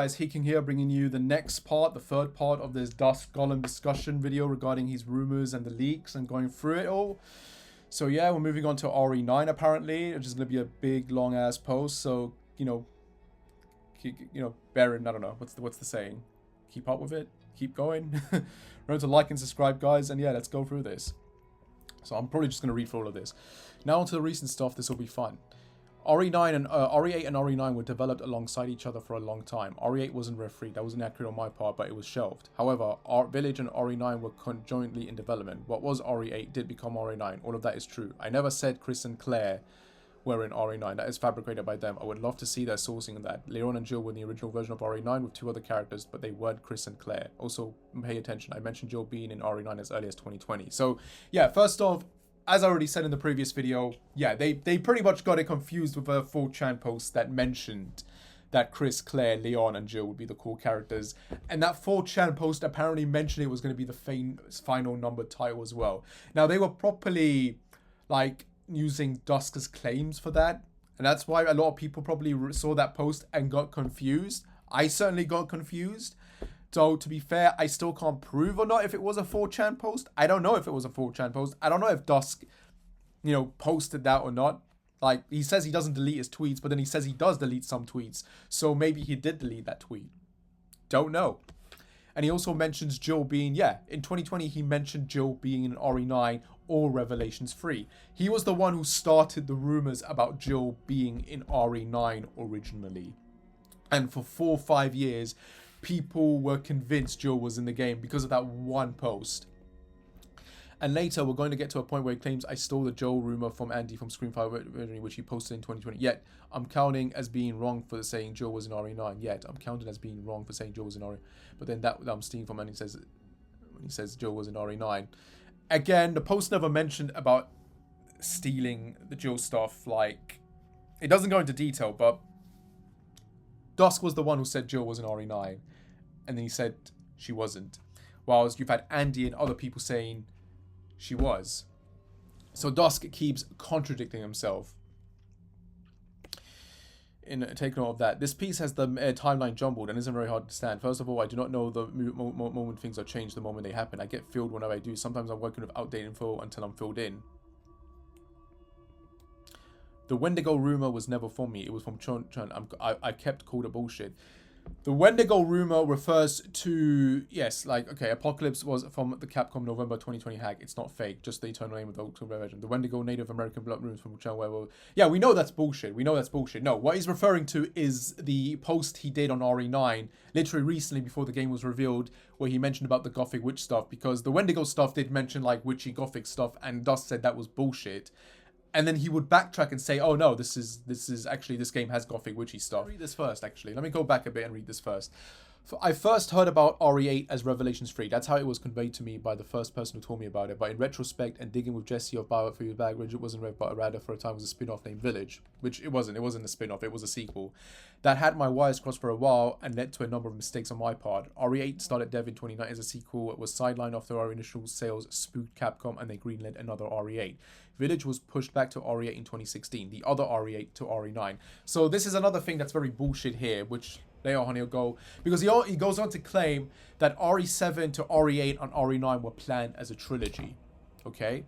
guys, Hiking here, bringing you the next part, the third part of this Dusk Golem discussion video regarding his rumors and the leaks and going through it all. So yeah, we're moving on to RE9 apparently, which is going to be a big long ass post. So bear in, I don't know, what's the saying? Keep up with it, keep going. Remember to like and subscribe, guys, and yeah, let's go through this. So I'm probably just going to read through all of this. Now onto the recent stuff. This will be fun. RE8 and RE9 were developed alongside each other for a long time. RE8 wasn't refereed, that wasn't accurate on my part, but it was shelved. However, Village and RE9 were conjointly in development. What was RE8 did become RE9. All of that is true. I never said Chris and Claire were in RE9. That is fabricated by them. I would love to see their sourcing in that. Leon and Jill were in the original version of RE9 with 2 other characters, but they weren't Chris and Claire. Also, pay attention. I mentioned Jill being in RE9 as early as 2020. So, yeah, first off, as I already said in the previous video, yeah, they pretty much got it confused with a 4chan post that mentioned that Chris, Claire, Leon, and Jill would be the core characters. And that 4chan post apparently mentioned it was going to be the final number title as well. Now, they were properly, like, using Dusk's claims for that. And that's why a lot of people probably saw that post and got confused. I certainly got confused. So, to be fair, I still can't prove or not if it was a 4chan post. I don't know if it was a 4chan post. I don't know if Dusk, posted that or not. Like, he says he doesn't delete his tweets, but then he says he does delete some tweets. So, maybe he did delete that tweet. Don't know. And he also mentions Jill being, in 2020, he mentioned Jill being in RE9 or Revelations 3. He was the one who started the rumors about Jill being in RE9 originally. And for 4 or 5 years, people were convinced Jill was in the game because of that one post. And later, we're going to get to a point where he claims I stole the Joel rumor from Andy from Screen5, which he posted in 2020. Yet, I'm counting as being wrong for saying Jill was in RE9. Yet, I'm counting as being wrong for saying Jill was in RE9. But then that I'm stealing from Andy when he says Jill was in RE9. Again, the post never mentioned about stealing the Jill stuff. Like, it doesn't go into detail, but Dusk was the one who said Jill was in RE9. And then he said she wasn't. Whilst you've had Andy and other people saying she was. So Dusk keeps contradicting himself. Take note of that. This piece has the timeline jumbled and isn't very hard to understand. First of all, I do not know the moment things are changed the moment they happen. I get filled whenever I do. Sometimes I'm working with outdated info until I'm filled in. The Wendigo rumor was never from me. It was from Chun. I kept called it bullshit. The Wendigo rumor refers to, Apocalypse was from the Capcom November 2020 hack. It's not fake, just the eternal name of the October version. The Wendigo Native American blood runes from Chun Werewolf. Yeah, we know that's bullshit. We know that's bullshit. No, what he's referring to is the post he did on RE9, literally recently before the game was revealed, where he mentioned about the Gothic witch stuff, because the Wendigo stuff did mention, like, witchy Gothic stuff, and Dust said that was bullshit. And then he would backtrack and say, oh no, this is actually, this game has Gothic witchy stuff. Read this first, actually. Let me go back a bit and read this first. I first heard about RE8 as Revelations 3. That's how it was conveyed to me by the first person who told me about it. But in retrospect and digging with Jesse of Bio for Your Bag, it wasn't Rev, but rather for a time was a spin-off named Village. Which it wasn't. It wasn't a spin-off. It was a sequel. That had my wires crossed for a while and led to a number of mistakes on my part. RE8 started dev in 2019 as a sequel. It was sidelined after our initial sales spooked Capcom and they greenlit another RE8. Village was pushed back to RE8 in 2016. The other RE8 to RE9. So this is another thing that's very bullshit here, which later on he'll go, because he goes on to claim that RE7 to RE8 and RE9 were planned as a trilogy. Okay?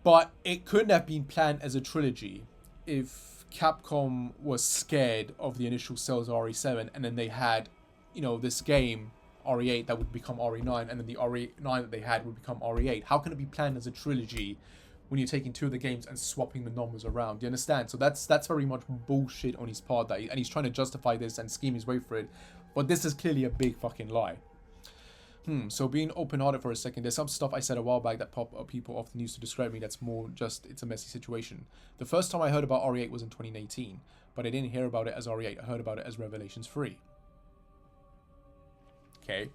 But it couldn't have been planned as a trilogy if Capcom was scared of the initial sales of RE7 and then they had, this game, RE8, that would become RE9, and then the RE9 that they had would become RE8. How can it be planned as a trilogy when you're taking 2 of the games and swapping the numbers around? Do you understand? So that's very much bullshit on his part, and he's trying to justify this and scheme his way for it. But this is clearly a big fucking lie. So being open-hearted for a second, there's some stuff I said a while back that people often use to describe me that's more just, it's a messy situation. The first time I heard about RE8 was in 2018, but I didn't hear about it as RE8, I heard about it as Revelations 3. Okay.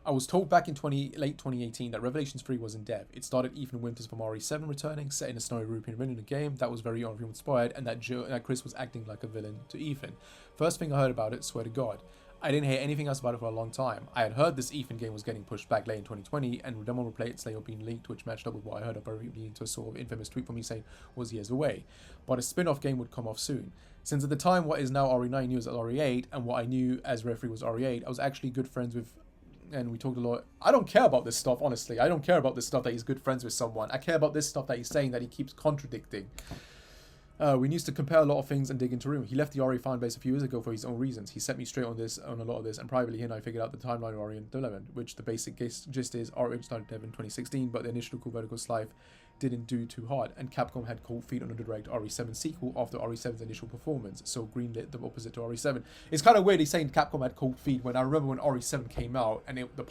I was told back in late 2018 that Revelations 3 was in dev. It started Ethan Winters from RE7 returning, set in a snowy European villain in the game that was very Unreal inspired, and that Chris was acting like a villain to Ethan. First thing I heard about it, swear to God. I didn't hear anything else about it for a long time. I had heard this Ethan game was getting pushed back late in 2020, and demo replay its layout being leaked, which matched up with what I heard of leading to a sort of infamous tweet from me saying was years away. But a spin-off game would come off soon. Since at the time what is now RE9 knew as RE8, and what I knew as referee was RE8, I was actually good friends with, and we talked a lot. I don't care about this stuff, honestly. I don't care about this stuff that he's good friends with someone. I care about this stuff that he's saying that he keeps contradicting. We used to compare a lot of things and dig into Rumours. He left the RE fan base a few years ago for his own reasons. He set me straight on a lot of this, and privately he and I figured out the timeline of RE development, which the basic gist is RE started dev in 2016, but the initial cool vertical slice didn't do too hard, and Capcom had cold feet on a direct RE7 sequel after RE7's initial performance, so greenlit the opposite to RE7. It's kind of weird he's saying Capcom had cold feet when I remember when RE7 came out, and it was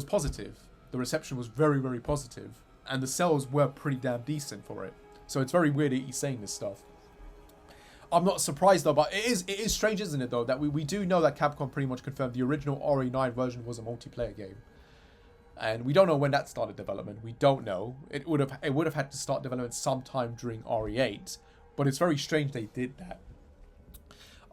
positive. The reception was very, very positive, and the sales were pretty damn decent for it. So it's very weird that he's saying this stuff. I'm not surprised though, but it is strange, isn't it though, that we do know that Capcom pretty much confirmed the original RE9 version was a multiplayer game. And we don't know when that started development. We don't know. It would have had to start development sometime during RE8, but it's very strange they did that.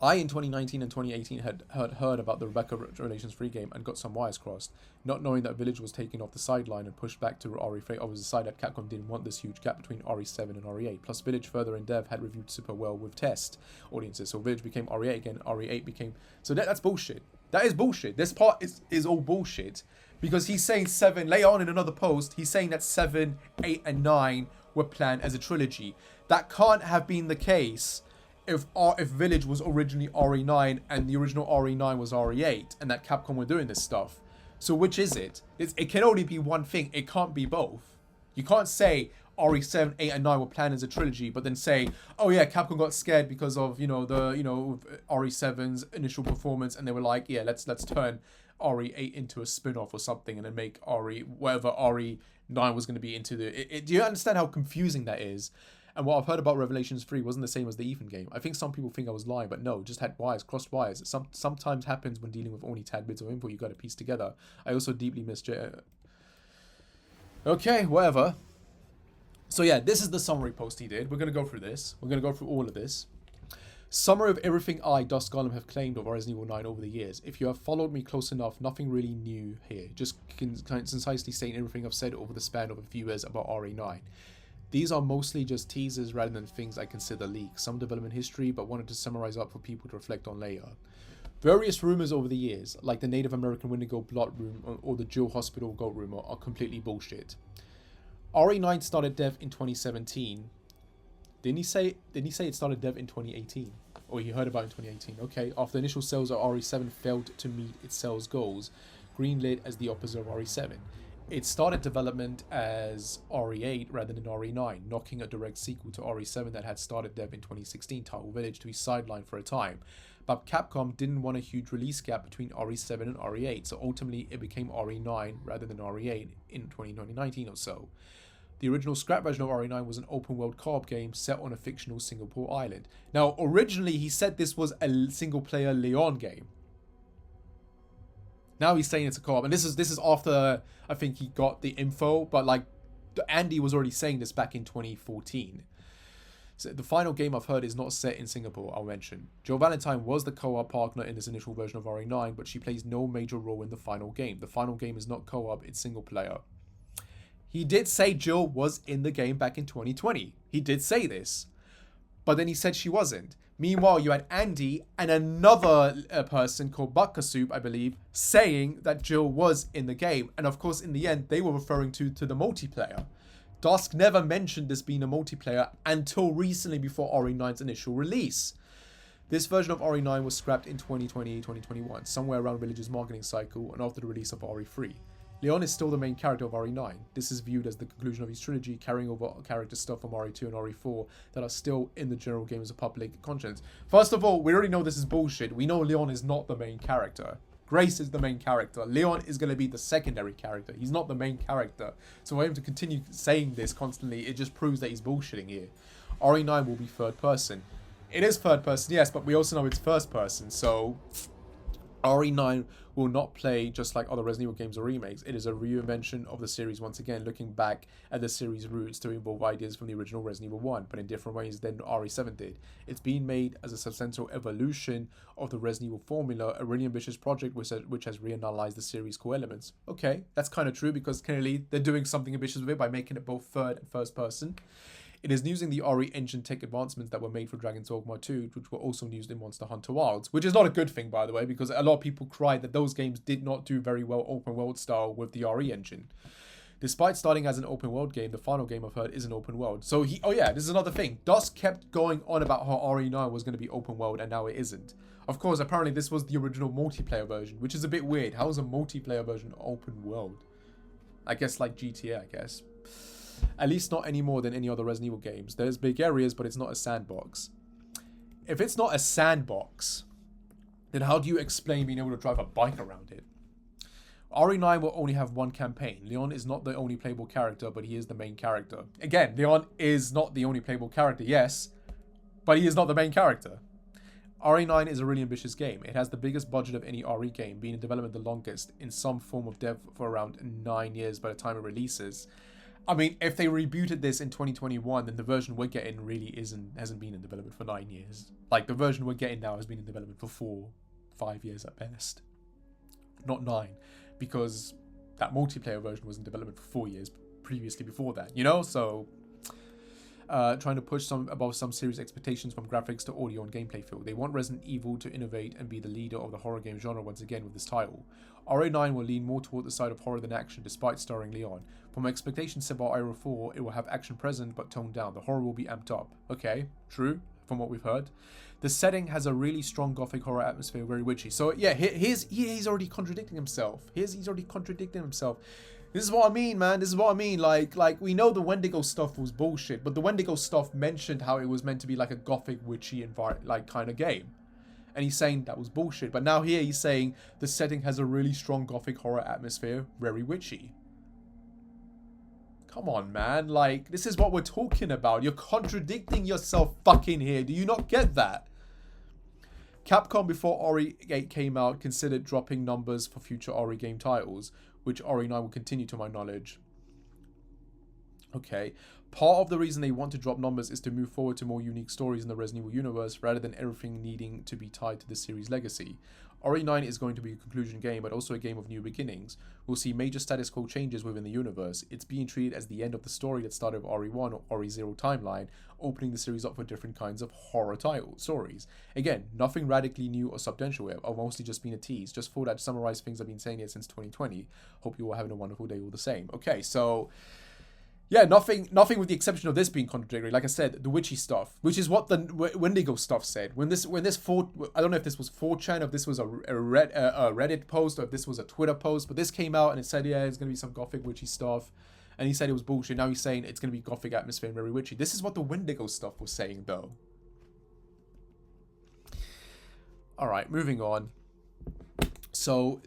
I, in 2019 and 2018, had heard about the Rebecca Relations free game and got some wires crossed, not knowing that Village was taken off the sideline and pushed back to RE3. I was decided that Capcom didn't want this huge gap between RE7 and RE8. Plus, Village further in dev had reviewed super well with test audiences, so Village became RE8 again, RE8 became... So that's bullshit. That is bullshit. This part is all bullshit, because he's saying 7, later on in another post, he's saying that 7, 8, and 9 were planned as a trilogy. That can't have been the case if Village was originally RE9 and the original RE9 was RE8, and that Capcom were doing this stuff. So which is it? It can only be one thing. It can't be both. You can't say RE7, 8, and 9 were planned as a trilogy, but then say, oh yeah, Capcom got scared because of RE7's initial performance, and they were like, yeah, let's turn RE8 into a spin-off or something, and then make whatever RE9 was going to be into the... Do you understand how confusing that is? And what I've heard about Revelations 3 wasn't the same as the Ethan game. I think some people think I was lying, but no, just had crossed wires. It sometimes happens when dealing with only tad bits of info you got to piece together. I also deeply miss Okay, whatever. So yeah, this is the summary post he did. We're going to go through this. We're going to go through all of this. Summary of everything I, Dust Golem, have claimed of Resident Evil 9 over the years. If you have followed me close enough, nothing really new here. Just concisely saying everything I've said over the span of a few years about RE9. These are mostly just teasers rather than things I consider leaks. Some development history, but wanted to summarize up for people to reflect on later. Various rumors over the years, like the Native American Wendigo Blot Room or the Jill Hospital Goat rumor, are completely bullshit. RE9 started dev in 2017. Didn't he say it started dev in 2018? Or he heard about it in 2018. Okay, after initial sales of RE7 failed to meet its sales goals, greenlit as the opposite of RE7. It started development as RE8 rather than RE9, knocking a direct sequel to RE7 that had started dev in 2016, titled Village, to be sidelined for a time. But Capcom didn't want a huge release gap between RE7 and RE8, so ultimately it became RE9 rather than RE8 in 2019 or so. The original scrap version of RE9 was an open-world co-op game set on a fictional Singapore island. Now, originally he said this was a single-player Leon game. Now he's saying it's a co-op, and this is after I think he got the info, but like Andy was already saying this back in 2014. So the final game I've heard is not set in Singapore, I'll mention. Jill Valentine was the co-op partner in this initial version of RE9, but she plays no major role in the final game. The final game is not co-op, it's single player. He did say Jill was in the game back in 2020. He did say this. But then he said she wasn't. Meanwhile, you had Andy and another person called Butker Soup, I believe, saying that Jill was in the game. And of course, in the end, they were referring to the multiplayer. Dusk never mentioned this being a multiplayer until recently before RE9's initial release. This version of RE9 was scrapped in 2020-2021, somewhere around Village's marketing cycle and after the release of RE3. Leon is still the main character of RE9. This is viewed as the conclusion of his trilogy, carrying over character stuff from RE2 and RE4 that are still in the general game as a public conscience. First of all, we already know this is bullshit. We know Leon is not the main character. Grace is the main character. Leon is going to be the secondary character. He's not the main character. So for him to continue saying this constantly, it just proves that he's bullshitting here. RE9 will be third person. It is third person, yes, but we also know it's first person, so... RE9 will not play just like other Resident Evil games or remakes. It is a reinvention of the series, once again looking back at the series' roots to involve ideas from the original Resident Evil 1, but in different ways than RE7 did. It's being made as a substantial evolution of the Resident Evil formula, a really ambitious project which has reanalyzed the series' core elements. Okay, that's kind of true because clearly they're doing something ambitious with it by making it both third and first person. It is using the RE engine tech advancements that were made for Dragon's Dogma 2, which were also used in Monster Hunter Wilds, which is not a good thing, by the way, because a lot of people cried that those games did not do very well open world style with the RE engine. Despite starting as an open world game, the final game I've heard is an open world. So oh yeah, this is another thing. Dust kept going on about how RE9 was going to be open world, and now it isn't. Of course, apparently this was the original multiplayer version, which is a bit weird. How is a multiplayer version open world? I guess like GTA, I guess. At least not any more than any other Resident Evil games. There's big areas, but it's not a sandbox. If it's not a sandbox, then how do you explain being able to drive a bike around it? RE9 will only have one campaign. Leon is not the only playable character, but he is the main character. Again, Leon is not the only playable character, yes, but he is not the main character. RE9 is a really ambitious game. It has the biggest budget of any RE game, being in development the longest, in some form of dev for around 9 years by the time it releases. I mean, if they rebooted this in 2021, then the version we're getting really hasn't been in development for 9 years. Like, the version we're getting now has been in development for 4-5 years at best. Not 9. Because that multiplayer version was in development for 4 years previously before that, you know? So, trying to push above some serious expectations from graphics to audio and gameplay feel. They want Resident Evil to innovate and be the leader of the horror game genre once again with this title. RE9 will lean more toward the side of horror than action, despite starring Leon. From expectations set by RE4, it will have action present but toned down. The horror will be amped up. Okay, true, from what we've heard. The setting has a really strong gothic horror atmosphere, very witchy. So yeah, he's already contradicting himself. He's already contradicting himself. This is what I mean, man. This is what I mean. Like we know the Wendigo stuff was bullshit, but the Wendigo stuff mentioned how it was meant to be like a gothic witchy kind of game. And he's saying that was bullshit. But now here he's saying the setting has a really strong gothic horror atmosphere, very witchy. Come on, man. Like, this is what we're talking about. You're contradicting yourself fucking here. Do you not get that? Capcom, before RE8 came out, considered dropping numbers for future RE game titles, which RE9 will continue to my knowledge. Okay. Part of the reason they want to drop numbers is to move forward to more unique stories in the Resident Evil universe, rather than everything needing to be tied to the series' legacy. RE9 is going to be a conclusion game, but also a game of new beginnings. We'll see major status quo changes within the universe. It's being treated as the end of the story that started with RE1 or RE0 timeline, opening the series up for different kinds of horror stories. Again, nothing radically new or substantial here. I've mostly just been a tease. Just thought I'd summarize things I've been saying here since 2020. Hope you all having a wonderful day all the same. Okay, so yeah, nothing with the exception of this being contradictory. Like I said, the witchy stuff, which is what the Wendigo stuff said. When this I don't know if this was 4chan, if this was a Reddit post, or if this was a Twitter post, but this came out and it said, yeah, it's going to be some gothic witchy stuff. And he said it was bullshit. Now he's saying it's going to be gothic atmosphere and very witchy. This is what the Wendigo stuff was saying, though. Alright, moving on. So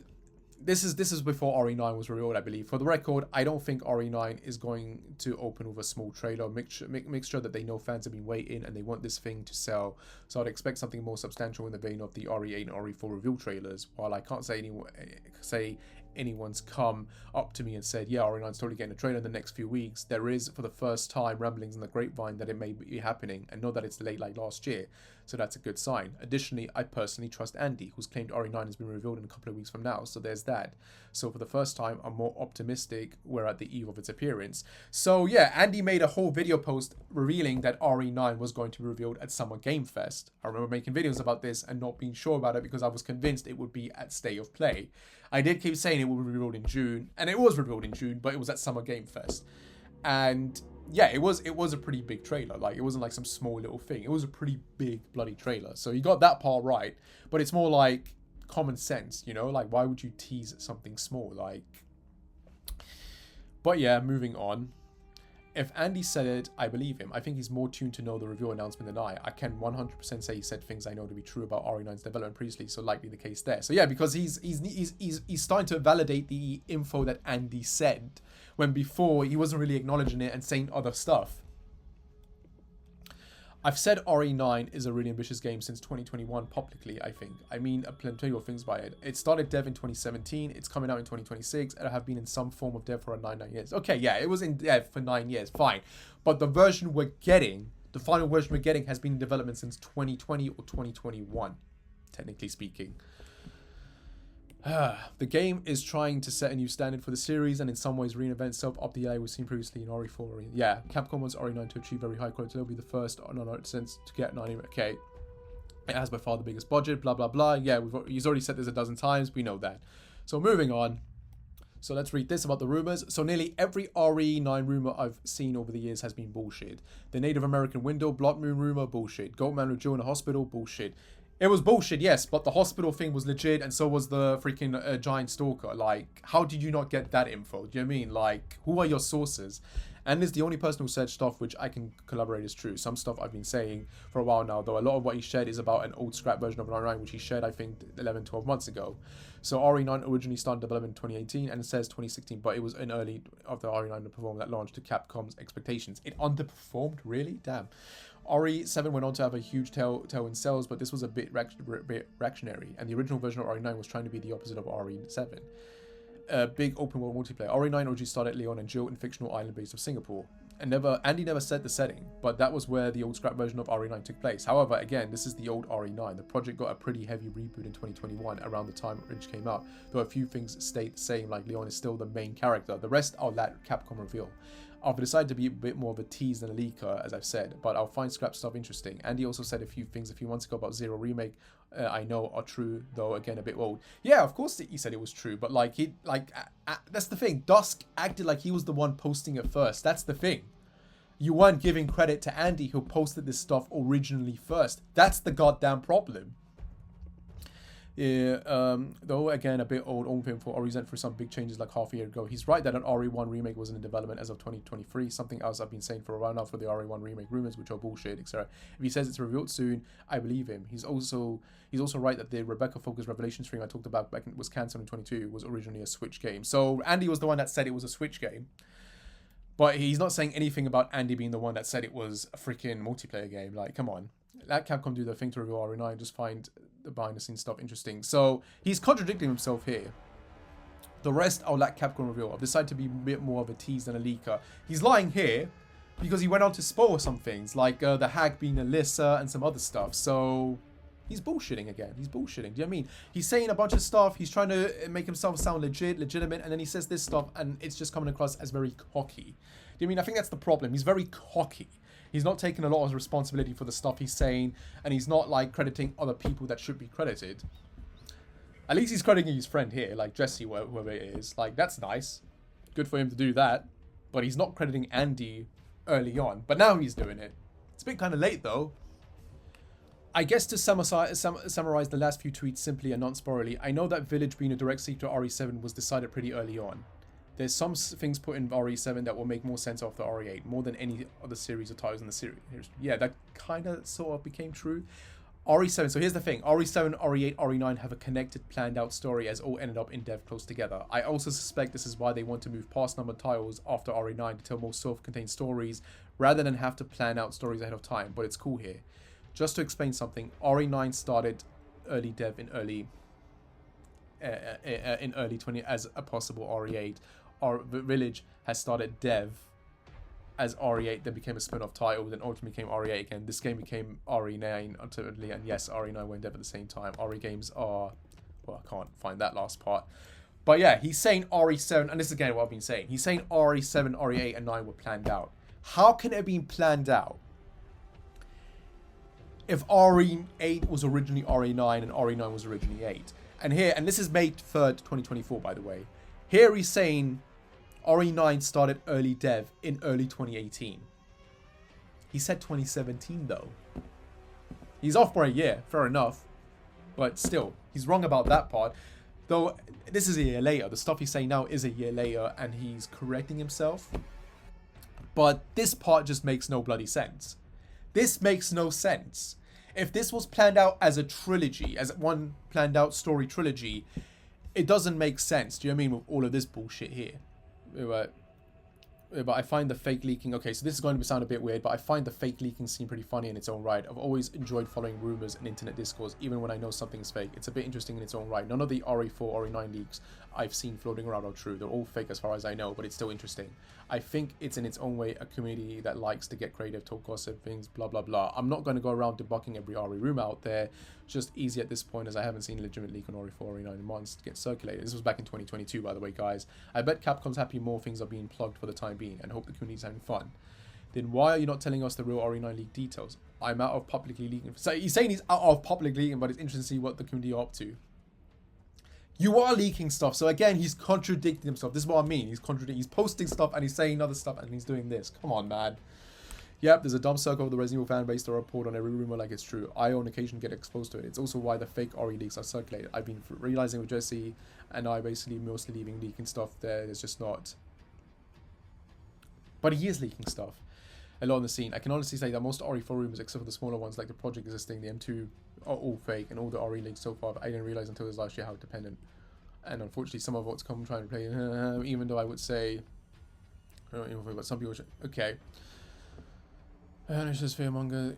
this is before RE9 was revealed, I believe. For the record, I don't think RE9 is going to open with a small trailer mixture that they know fans have been waiting and they want this thing to sell. So I'd expect something more substantial in the vein of the RE8 and RE4 reveal trailers. While I can't say anyone's come up to me and said, yeah, RE9's totally getting a trailer in the next few weeks, there is, for the first time, ramblings in the grapevine that it may be happening, and know that it's late like last year, so that's a good sign. Additionally, I personally trust Andy, who's claimed RE9 has been revealed in a couple of weeks from now, so there's that. So for the first time, I'm more optimistic we're at the eve of its appearance. So yeah, Andy made a whole video post revealing that RE9 was going to be revealed at Summer Game Fest. I remember making videos about this and not being sure about it because I was convinced it would be at State of Play. I did keep saying it would be revealed in June, and it was revealed in June, but it was at Summer Game Fest. And yeah, it was a pretty big trailer. Like, it wasn't like some small little thing. It was a pretty big bloody trailer. So you got that part right, but it's more like common sense, you know? Like, why would you tease something small? Like, but yeah, moving on. If Andy said it, I believe him. I think he's more tuned to know the review announcement than I can 100% say he said things I know to be true about RE9's development previously, so likely the case there. So yeah, because he's starting to validate the info that Andy said, when before he wasn't really acknowledging it and saying other stuff. I've said RE9 is a really ambitious game since 2021 publicly, I think. I mean, plenty of things by it. It started dev in 2017, it's coming out in 2026, and I have been in some form of dev for 9 years. Okay, yeah, it was in dev for 9 years, fine. But the version we're getting, the final version we're getting, has been in development since 2020 or 2021, technically speaking. The game is trying to set a new standard for the series and in some ways reinvent itself up the AI we've seen previously in RE4. Yeah, Capcom wants RE9 to achieve very high quality. It'll be the first on art sense to get 90. Okay. It has by far the biggest budget, blah, blah, blah. Yeah, he's already said this a dozen times. We know that. So moving on. So let's read this about the rumors. So nearly every RE9 rumor I've seen over the years has been bullshit. The Native American window, Blood Moon rumor, bullshit. Goatman with Joe in a hospital, bullshit. It was bullshit, yes, but the hospital thing was legit, and so was the freaking giant stalker. Like, how did you not get that info? Do you know what I mean? Like, who are your sources? And is the only person who said stuff which I can collaborate is true. Some stuff I've been saying for a while now, though a lot of what he shared is about an old scrap version of RE9, which he shared, I think, 11, 12 months ago. So RE9 originally started development in 2018, and it says 2016, but it was in early of the RE9 underperformed that launched to Capcom's expectations. It underperformed? Really? Damn. RE7 went on to have a huge tail in sales, but this was a bit reactionary, and the original version of RE9 was trying to be the opposite of RE7. Big open world multiplayer. RE9 originally started at Leon and Jill in fictional island base of Singapore. And Andy never said the setting, but that was where the old scrap version of RE9 took place. However, again, this is the old RE9. The project got a pretty heavy reboot in 2021 around the time Ridge came out, though a few things stayed the same, like Leon is still the main character. The rest I'll let Capcom reveal. I've decided to be a bit more of a tease than a leaker, as I've said, but I'll find scrap stuff interesting. Andy also said a few things a few months ago about Zero Remake. I know are true, though again a bit old. Yeah, of course he said it was true, but like that's the thing. Dusk acted like he was the one posting it first. That's the thing. You weren't giving credit to Andy who posted this stuff originally first. That's the goddamn problem. Yeah, though again a bit old, only for Resent for some big changes like half a year ago. He's right that an RE1 remake wasn't in development as of 2023. Something else I've been saying for a while now for the RE1 remake rumors, which are bullshit, etc. If he says it's revealed soon, I believe him. He's also right that the Rebecca focused Revelation stream I talked about back was cancelled in 2022 was originally a Switch game. So Andy was the one that said it was a Switch game. But he's not saying anything about Andy being the one that said it was a freaking multiplayer game. Like, come on. Let Capcom do their thing to reveal RE9. Just find the behind-the-scenes stuff interesting. So, he's contradicting himself here. The rest, I'll let Capcom reveal. I've decided to be a bit more of a tease than a leaker. He's lying here because he went on to spoil some things. Like, the hack being Alyssa and some other stuff. So, he's bullshitting again. He's bullshitting. Do you know what I mean? He's saying a bunch of stuff. He's trying to make himself sound legitimate. And then he says this stuff and it's just coming across as very cocky. Do you know what I mean? I think that's the problem. He's very cocky. He's not taking a lot of responsibility for the stuff he's saying. And he's not like crediting other people that should be credited. At least he's crediting his friend here. Like Jesse, whoever it is. Like, that's nice. Good for him to do that. But he's not crediting Andy early on. But now he's doing it. It's a bit kind of late though. I guess to summarize the last few tweets simply and non-spoilerly, I know that Village being a direct sequel to RE7 was decided pretty early on. There's some things put in RE7 that will make more sense after RE8, more than any other series or titles in the series. Yeah, that kind of sort of became true. RE7, so here's the thing. RE7, RE8, RE9 have a connected, planned out story as all ended up in dev close together. I also suspect this is why they want to move past numbered titles after RE9 to tell more self-contained stories, rather than have to plan out stories ahead of time, but it's cool here. Just to explain something, RE9 started early dev in early 20 as a possible RE8. Village has started dev as RE8, then became a spin-off title, then ultimately became RE8 again. This game became RE9 ultimately, and yes, RE9 went dev at the same time. RE games are, well, I can't find that last part. But yeah, he's saying RE7, and this is again what I've been saying. He's saying RE7, RE8, and 9 were planned out. How can it have been planned out if RE8 was originally RE9 and RE9 was originally 8? And here, and this is May 3rd, 2024, by the way. Here he's saying RE9 started early dev in early 2018. He said 2017, though. He's off by a year, fair enough. But still, he's wrong about that part. Though, this is a year later. The stuff he's saying now is a year later, and he's correcting himself. But this part just makes no bloody sense. This makes no sense. If this was planned out as a trilogy, as one planned out story trilogy, it doesn't make sense. Do you know what I mean? With all of this bullshit here. But I find the fake leaking... Okay, so this is going to sound a bit weird, but I find the fake leaking scene pretty funny in its own right. I've always enjoyed following rumors and internet discourse, even when I know something is fake. It's a bit interesting in its own right. None of the RE4, RE9 leaks I've seen floating around are true. They're all fake as far as I know, but it's still interesting. I think it's in its own way a community that likes to get creative, talk gossip, things, blah, blah, blah. I'm not going to go around debunking every RE rumor out there, just easy at this point, as I haven't seen a legitimate leak on RE4 RE9 in months get circulated. This was back in 2022, by the way, guys. I bet Capcom's happy more things are being plugged for the time being, and hope the community's having fun. Then why are you not telling us the real RE9 leak details? I'm out of publicly leaking. So he's saying he's out of public leaking, but it's interesting to see what the community are up to. You are leaking stuff. So again, he's contradicting himself. This is what I mean. He's contradicting. He's posting stuff and he's saying other stuff and he's doing this. Come on, man. Yep, there's a dumb circle of the Resident Evil fan base that report on every rumor like it's true. I on occasion get exposed to it. It's also why the fake RE leaks are circulated. I've been realizing with Jesse and I basically mostly leaving leaking stuff there. There's just not. But he is leaking stuff a lot on the scene. I can honestly say that most RE4 rumors, except for the smaller ones like the project existing, the M2, are all fake, and all the RE leaks so far, I didn't realize until this last year how dependent. And unfortunately, some of what's come trying to play, even though I would say, I don't even know, but some people should, okay. And it's just fearmonger.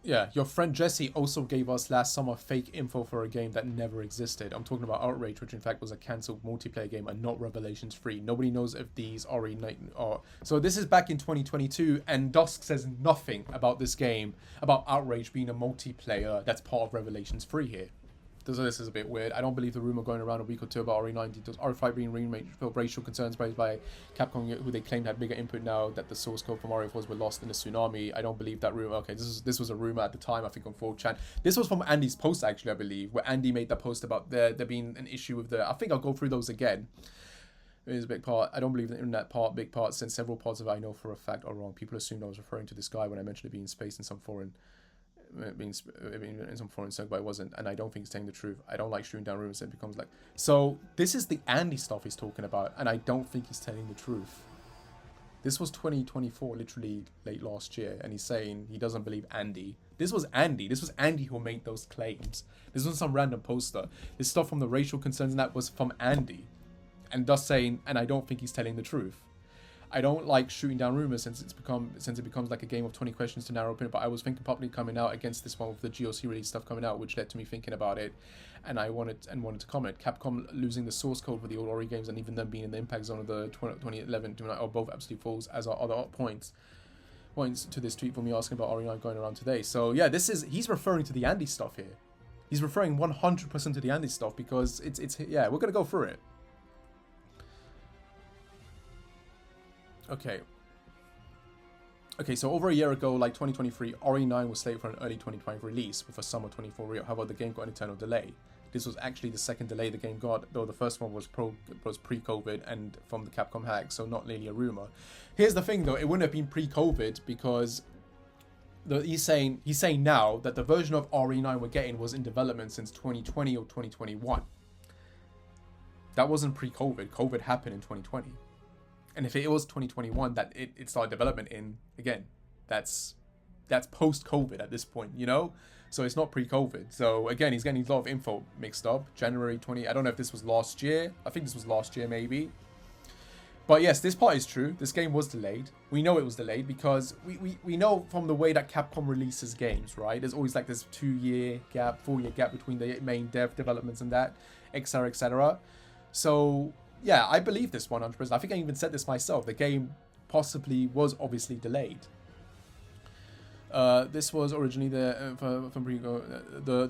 Yeah, your friend Jesse also gave us last summer fake info for a game that never existed. I'm talking about Outrage, which in fact was a cancelled multiplayer game and not Revelations 3. Nobody knows if these RE9 are... So this is back in 2022, and Dusk says nothing about this game, about Outrage being a multiplayer that's part of Revelations 3 here. So this is a bit weird. I don't believe the rumor going around a week or two about RE9 details. RE5 being remade for racial concerns raised by Capcom, who they claimed had bigger input now that the source code from RE4s were lost in the tsunami. I don't believe that rumor. Okay, this was a rumor at the time, I think, on 4chan. This was from Andy's post, actually, I believe, where Andy made that post about there being an issue with the... I think I'll go through those again. It is a big part. I don't believe in that part, big part, since several parts of it I know for a fact are wrong. People assumed I was referring to this guy when I mentioned it being spaced in some foreign... being in some foreign circle, but I wasn't, and I don't think he's telling the truth. I don't like shooting down rumors. It becomes like, so this is the Andy stuff he's talking about, and I don't think he's telling the truth. This was 2024, literally late last year, and he's saying he doesn't believe Andy. This was Andy. This was Andy who made those claims. This wasn't some random poster. This stuff from the racial concerns and that was from Andy, and thus saying, and I don't think he's telling the truth. I don't like shooting down rumors since it becomes like a game of 20 questions to narrow opinion. But I was thinking publicly coming out against this one with the GOC release stuff coming out, which led to me thinking about it, and I wanted to comment. Capcom losing the source code for the old RE games and even them being in the impact zone of the 2011 are both absolute false, as are other points to this tweet from me asking about RE9 going around today. So yeah, he's referring to the Andy stuff here. He's referring 100% to the Andy stuff because it's yeah, we're gonna go through it. Okay, so over a year ago, like 2023, RE9 was slated for an early 2020 release with a summer 24 release. However, the game got an eternal delay. This was actually the second delay the game got, though the first one was pre-COVID and from the Capcom hack, so not really a rumor. Here's the thing, though, it wouldn't have been pre-COVID because he's saying now that the version of RE9 we're getting was in development since 2020 or 2021. That wasn't pre-COVID. COVID happened in 2020. And if it was 2021 that it started development in, again, that's post-COVID at this point, you know? So it's not pre-COVID. So again, he's getting a lot of info mixed up. January 20, I don't know if this was last year. I think this was last year maybe. But yes, this part is true. This game was delayed. We know it was delayed because we know from the way that Capcom releases games, right? There's always like this 2-year gap, 4-year gap between the main dev developments and that, etc., etc. So... yeah, I believe this 100%. I think I even said this myself. The game possibly was obviously delayed. This was originally the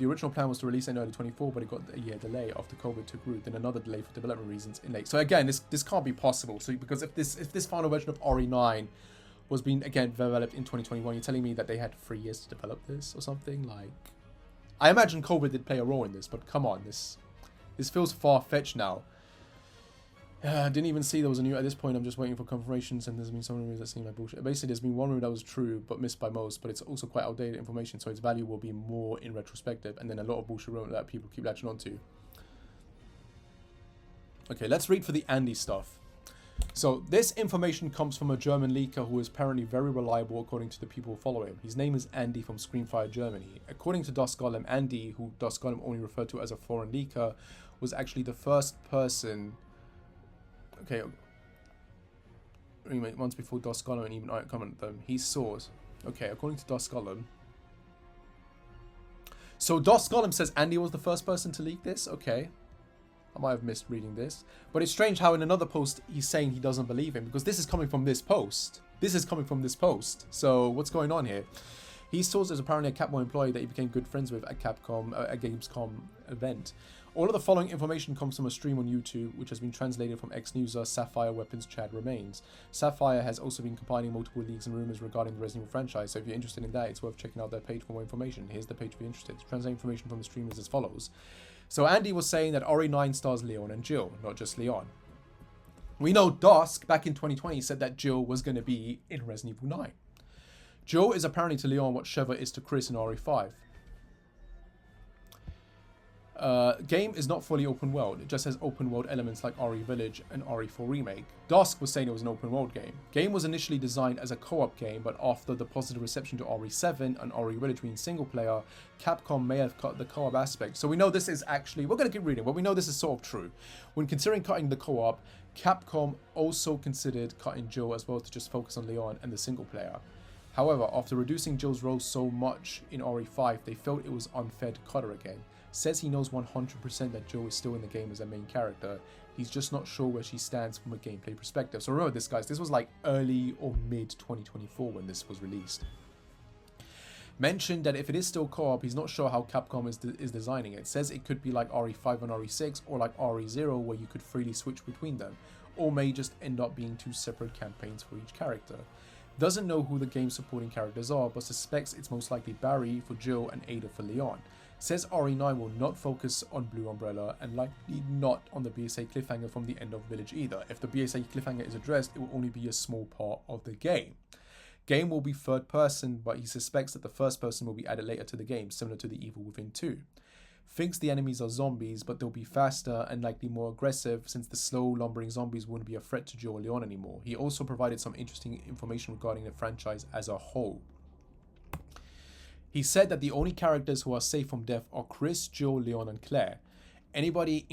original plan was to release in early 24, but it got a year delay after COVID took root. Then another delay for development reasons in late. So again, this can't be possible. So because if this final version of RE9 was being again developed in 2021, you're telling me that they had 3 years to develop this or something? Like, I imagine COVID did play a role in this, but come on, this feels far-fetched now. Didn't even see there was a new... At this point, I'm just waiting for confirmations, and there's been some rumors that seem like bullshit. Basically, there's been one rumor that was true, but missed by most, but it's also quite outdated information, so its value will be more in retrospective, and then a lot of bullshit rumor that people keep latching onto. Okay, let's read for the Andy stuff. So, this information comes from a German leaker who is apparently very reliable according to the people who follow him. His name is Andy from Screenfire Germany. According to Dusk Golem, Andy, who Dusk Golem only referred to as a foreign leaker, was actually the first person... Okay, once before Dusk Golem and even I comment them, he saws. Okay, according to Dusk Golem. So Dusk Golem says Andy was the first person to leak this? Okay. I might have missed reading this. But it's strange how in another post he's saying he doesn't believe him, because this is coming from this post. This is coming from this post. So what's going on here? He source is apparently a Capcom employee that he became good friends with at Capcom, a Gamescom event. All of the following information comes from a stream on YouTube, which has been translated from ex-user Sapphire Weapons Chad Remains. Sapphire has also been compiling multiple leaks and rumors regarding the Resident Evil franchise, so if you're interested in that, it's worth checking out their page for more information. Here's the page if you're interested. Translate information from the stream is as follows. So Andy was saying that RE9 stars Leon and Jill, not just Leon. We know Dusk, back in 2020, said that Jill was going to be in Resident Evil 9. Jill is apparently to Leon what Sheva is to Chris in RE5. Game is not fully open world. It just has open world elements like RE Village and RE4 Remake. Dusk was saying it was an open world game. Game was initially designed as a co-op game, but after the positive reception to RE7 and RE Village being single player, Capcom may have cut the co-op aspect. So we know this is actually, we're going to keep reading, but we know this is sort of true. When considering cutting the co-op, Capcom also considered cutting Jill as well to just focus on Leon and the single player. However, after reducing Jill's role so much in RE5, they felt it was unfair to cut her again. Says he knows 100% that Jill is still in the game as a main character. He's just not sure where she stands from a gameplay perspective. So remember this, guys. This was like early or mid 2024 when this was released. Mentioned that if it is still co-op, he's not sure how Capcom is designing it. Says it could be like RE5 and RE6 or like RE0 where you could freely switch between them. Or may just end up being two separate campaigns for each character. Doesn't know who the game's supporting characters are, but suspects it's most likely Barry for Jill and Ada for Leon. Says RE9 will not focus on Blue Umbrella and likely not on the BSA cliffhanger from the end of Village either. If the BSA cliffhanger is addressed, it will only be a small part of the game. Game will be third person, but he suspects that the first person will be added later to the game, similar to the Evil Within 2. Thinks the enemies are zombies, but they'll be faster and likely more aggressive since the slow, lumbering zombies wouldn't be a threat to Jill or Leon anymore. He also provided some interesting information regarding the franchise as a whole. He said that the only characters who are safe from death are Chris, Jill, Leon, and Claire. Anybody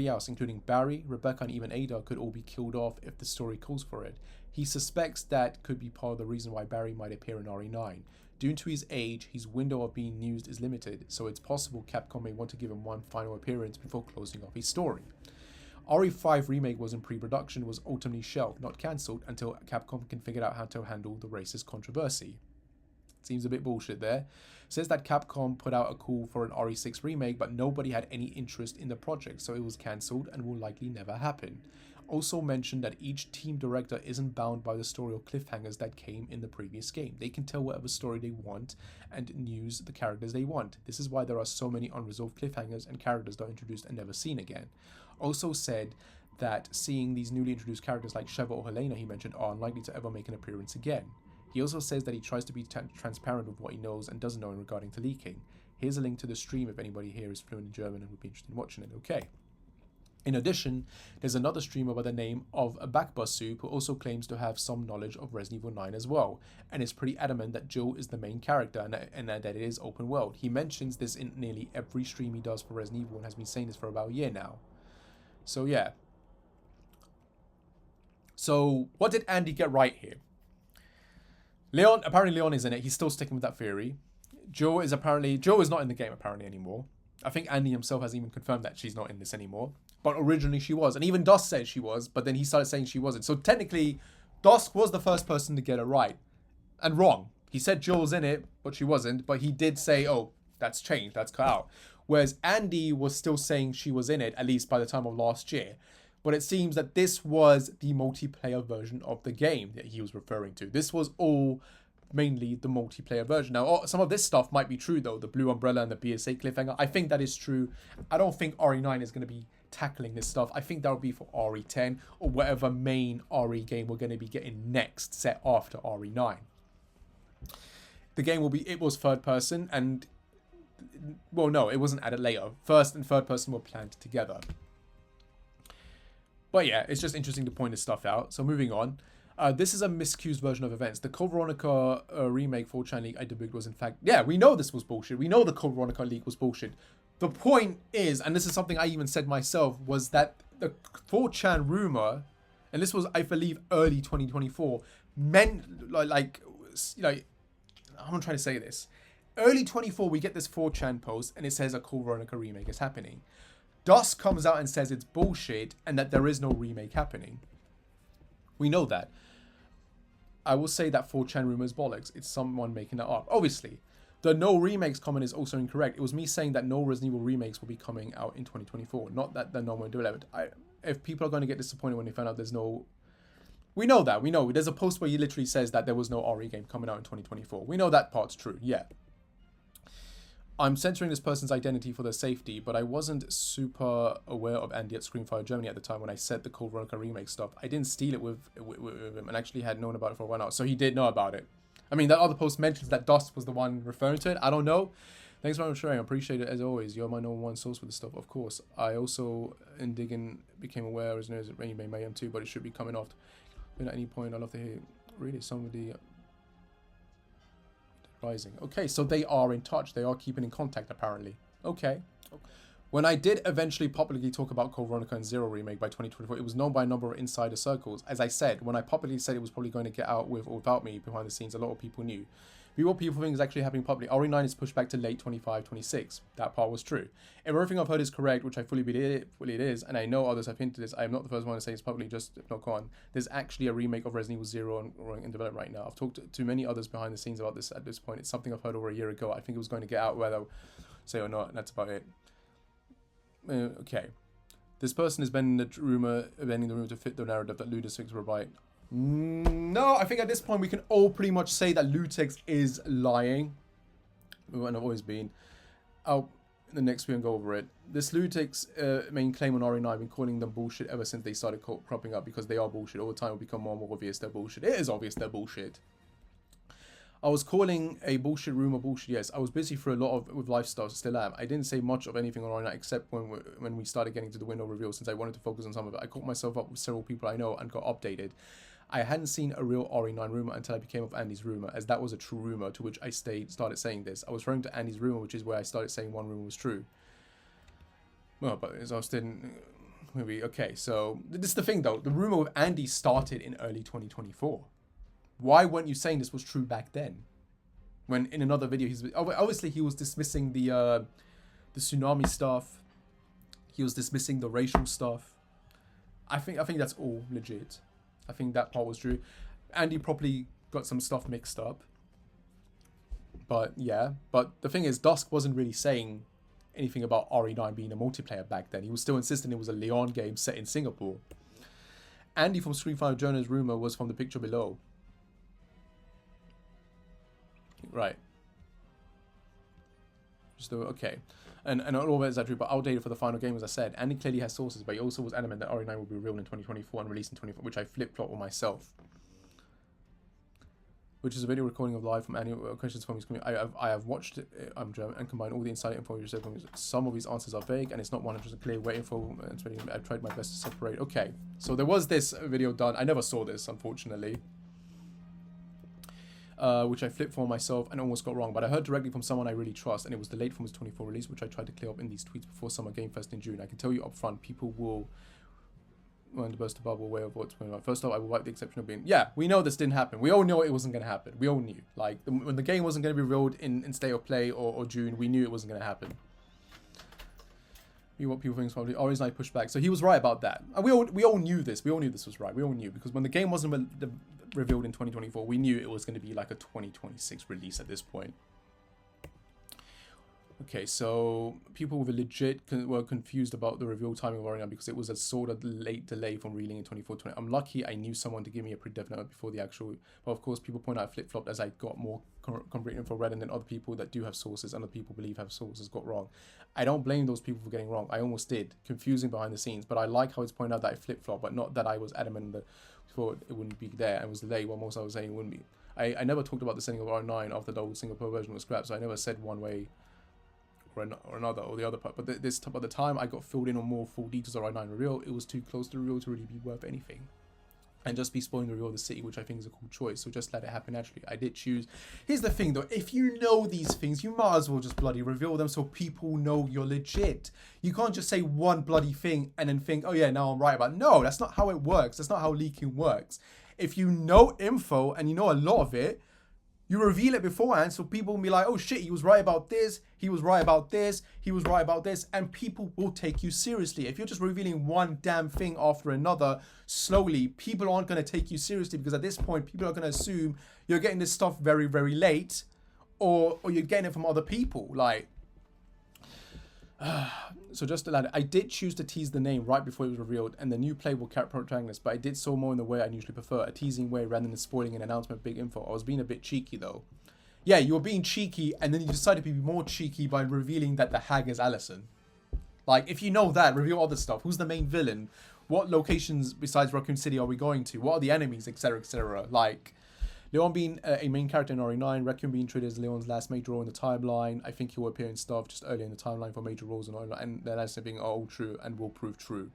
else, including Barry, Rebecca, and even Ada, could all be killed off if the story calls for it. He suspects that could be part of the reason why Barry might appear in RE9. Due to his age, his window of being used is limited, so it's possible Capcom may want to give him one final appearance before closing off his story. RE5 Remake was in pre-production, was ultimately shelved, not cancelled, until Capcom can figure out how to handle the racist controversy. Seems a bit bullshit there. Says that Capcom put out a call for an RE6 remake, but nobody had any interest in the project, so it was cancelled and will likely never happen. Also mentioned that each team director isn't bound by the story or cliffhangers that came in the previous game. They can tell whatever story they want and use the characters they want. This is why there are so many unresolved cliffhangers and characters that are introduced and never seen again. Also said that seeing these newly introduced characters like Sheva or Helena he mentioned are unlikely to ever make an appearance again. He also says that he tries to be transparent with what he knows and doesn't know in regarding to leaking. Here's a link to the stream if anybody here is fluent in German and would be interested in watching it. Okay. In addition, there's another streamer by the name of Backbus Soup who also claims to have some knowledge of Resident Evil 9 as well, and is pretty adamant that Jill is the main character and that it is open world. He mentions this in nearly every stream he does for Resident Evil and has been saying this for about a year now. So yeah. So what did Andy get right here? Apparently Leon is in it. He's still sticking with that theory. Jill is not in the game apparently anymore. I think Andy himself has even confirmed that she's not in this anymore. But originally she was. And even Dusk said she was, but then he started saying she wasn't. So technically, Dusk was the first person to get it right. And wrong. He said Jill was in it, but she wasn't. But he did say, oh, that's changed, that's cut out. Whereas Andy was still saying she was in it, at least by the time of last year. But it seems that this was the multiplayer version of the game that he was referring to. This was all mainly the multiplayer version. Now, some of this stuff might be true, though. The Blue Umbrella and the BSA cliffhanger. I think that is true. I don't think RE9 is going to be tackling this stuff. I think that will be for RE10 or whatever main RE game we're going to be getting next, set after RE9. The game it was third person and... Well, no, it wasn't added later. First and third person were planned together. But yeah, it's just interesting to point this stuff out. So moving on. This is a miscued version of events. The Code Veronica remake 4chan leak I debuted was in fact... Yeah, we know this was bullshit. We know the Code Veronica leak was bullshit. The point is, and this is something I even said myself, was that the 4chan rumor, and this was, I believe, early 2024, meant, like I'm trying to say this. Early 24, we get this 4chan post, and it says a Code Veronica remake is happening. Dusk comes out and says it's bullshit and that there is no remake happening. We know that. I will say that 4chan rumor is bollocks. It's someone making that up. Obviously, the no remakes comment is also incorrect. It was me saying that no Resident Evil remakes will be coming out in 2024. Not that they're not going to do it. If people are going to get disappointed when they find out there's no... We know that. We know. There's a post where he literally says that there was no RE game coming out in 2024. We know that part's true. Yeah. I'm censoring this person's identity for their safety, but I wasn't super aware of Andy at Screenfire Germany at the time when I said the Code Veronica remake stuff. I didn't steal it with him and actually had known about it for a while now. So he did know about it. I mean, that other post mentions that Dust was the one referring to it. I don't know. Thanks for sharing. I appreciate it as always. You're my number one source for this stuff, of course. I also, in digging, became aware as news that Rainy May Mayhem too, but it should be coming off. But at any point, I'd love to hear really somebody rising. Okay, so they are in touch. They are keeping in contact, apparently. Okay. When I did eventually publicly talk about Code Veronica and Zero remake by 2024, it was known by a number of insider circles. As I said, when I publicly said it was probably going to get out with or without me behind the scenes, a lot of people knew. But what people think is actually happening publicly. RE9 is pushed back to late 25, 26. That part was true. If everything I've heard is correct, which I fully believe it is, and I know others have hinted this, I am not the first one to say this publicly, just knock on. There's actually a remake of Resident Evil Zero in development right now. I've talked to many others behind the scenes about this at this point. It's something I've heard over a year ago. I think it was going to get out whether I say or not, and that's about it. Okay. This person is bending the rumor to fit the narrative that Ludus thinks were right. No, I think at this point we can all pretty much say that Lutex is lying. And I've always been. In the next video and go over it. This Lutex main claim on RE9, I've been calling them bullshit ever since they started cropping up because they are bullshit. Over time it will become more and more obvious they're bullshit. It is obvious they're bullshit. I was calling a bullshit rumor bullshit, yes. I was busy for a lot with life stuff, still am. I didn't say much of anything on RE9 except when we started getting to the window reveal since I wanted to focus on some of it. I caught myself up with several people I know and got updated. I hadn't seen a real RE9 rumor until I became of Andy's rumor, as that was a true rumor to which I started saying this. I was referring to Andy's rumor, which is where I started saying one rumor was true. Well, but as I was didn't... Maybe, okay, so... This is the thing, though. The rumor with Andy started in early 2024. Why weren't you saying this was true back then? When in another video, obviously he was dismissing the tsunami stuff. He was dismissing the racial stuff. I think that's all legit. I think that part was true. Andy probably got some stuff mixed up. But yeah, but the thing is, Dusk wasn't really saying anything about RE9 being a multiplayer back then. He was still insisting it was a Leon game set in Singapore. Andy from Screenfire Journal's rumor was from the picture below. Right. Just okay. And all of it is that true, but outdated for the final game, as I said. Andy clearly has sources, but he also was adamant that RE9 will be revealed in 2024 and released in 2024, which I flip-flop on myself. Which is a video recording of live from Andy questions from his community. I have watched it, I'm German, and combined all the inside info you said from his. Some of his answers are vague, and it's not 100% clear. Waiting for, I've tried my best to separate. Okay, so there was this video done. I never saw this, unfortunately. Which I flipped for myself and almost got wrong, but I heard directly from someone I really trust, and it was delayed from its 24 release, which I tried to clear up in these tweets before Summer Game Fest in June. I can tell you up front, people will want to burst a bubble way of what's going on. First off, I will wipe the exception of being... Yeah, we know this didn't happen. We all know it wasn't going to happen. We all knew. Like, when the game wasn't going to be revealed in State of Play or June, we knew it wasn't going to happen. What people think is probably always like pushback. So he was right about that. And we all knew this. We all knew this was right. We all knew, because when the game wasn't revealed in 2024, we knew it was going to be like a 2026 release at this point. Okay, so people with a legit were confused about the reveal timing of RE9 because it was a sort of late delay from reeling in 24/20. I'm lucky I knew someone to give me a pre-definite before the actual. But of course, people point out I flip-flopped as I got more complete info read, and then other people that do have sources and other people believe have sources got wrong. I don't blame those people for getting wrong. I almost did. Confusing behind the scenes, but I like how it's pointed out that I flip-flopped, but not that I was adamant that thought it wouldn't be there and was delayed. While most I was saying it wouldn't be. I never talked about the setting of RE9 after the old single-player version was scrapped, so I never said one way or another, or the other part. But by the time I got filled in on more full details of RE9 reveal, it was too close to the reveal to really be worth anything. And just be spoiling the reveal of the city, which I think is a cool choice. So just let it happen naturally. I did choose. Here's the thing though, if you know these things, you might as well just bloody reveal them so people know you're legit. You can't just say one bloody thing and then think, oh yeah, now I'm right about it. No, that's not how it works. That's not how leaking works. If you know info and you know a lot of it, You reveal it beforehand, so people will be like, oh shit, he was right about this, he was right about this, he was right about this, and people will take you seriously. If you're just revealing one damn thing after another, slowly, people aren't going to take you seriously, because at this point, people are going to assume you're getting this stuff very, very late, or you're getting it from other people. Like, so just to add, I did choose to tease the name right before it was revealed, and the new playable character protagonist, but I did so more in the way I usually prefer, a teasing way rather than spoiling an announcement, big info. I was being a bit cheeky though. Yeah, you were being cheeky, and then you decided to be more cheeky by revealing that the hag is Allison. Like, if you know that, reveal other stuff. Who's the main villain? What locations besides Raccoon City are we going to? What are the enemies, etc., etc. Like, Leon being a main character in RE9, Raccoon being treated as Leon's last major role in the timeline. I think he will appear in stuff just earlier in the timeline for major roles, and that's being all true and will prove true.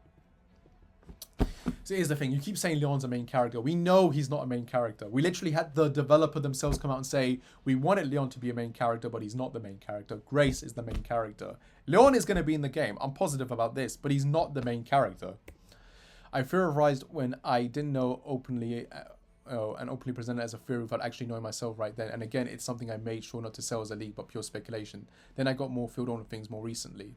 So here's the thing, you keep saying Leon's a main character. We know he's not a main character. We literally had the developer themselves come out and say, we wanted Leon to be a main character, but he's not the main character. Grace is the main character. Leon is going to be in the game. I'm positive about this, but he's not the main character. I theorized when I didn't know openly... and openly presented as a theory without actually knowing myself right then. And again, it's something I made sure not to sell as a leak, but pure speculation. Then I got more filled on things more recently.